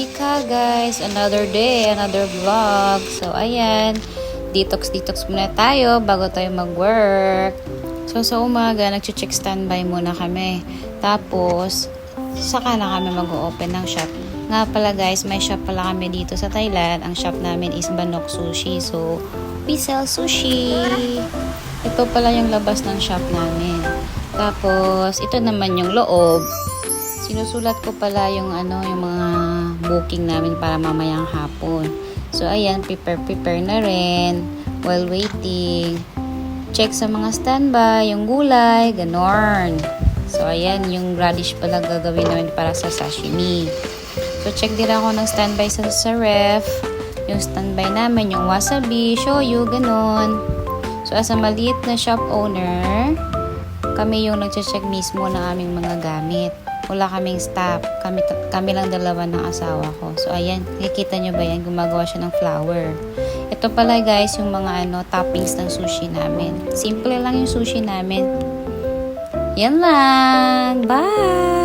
chika guys, another day, another vlog. So ayan, detox muna tayo bago tayo mag-work. So sa umaga, nag-check standby muna kami. Tapos, saka na kami mag-open ng shop. Nga pala guys, may shop pala kami dito sa Thailand. Ang shop namin is Banok Sushi. So, we sell sushi. Ito pala yung labas ng shop namin. Tapos, ito naman yung loob. Sinusulat ko pala yung yung mga booking namin para mamayang hapon. So ayan, prepare na rin while waiting. Check sa mga standby, yung gulay, ganon. So ayan, yung radish pala gagawin namin para sa sashimi. So check din ako ng standby sa ref. Yung standby namin, yung wasabi, shoyu, ganon. So as a maliit na shop owner, kami yung nag-check mismo ng aming mga gamit. Wala kaming staff. Kami lang dalawa ng asawa ko. So, ayan. Nakikita nyo ba yan? Gumagawa siya ng flour. Ito pala guys, yung mga toppings ng sushi namin. Simple lang yung sushi namin. Yan lang. Bye!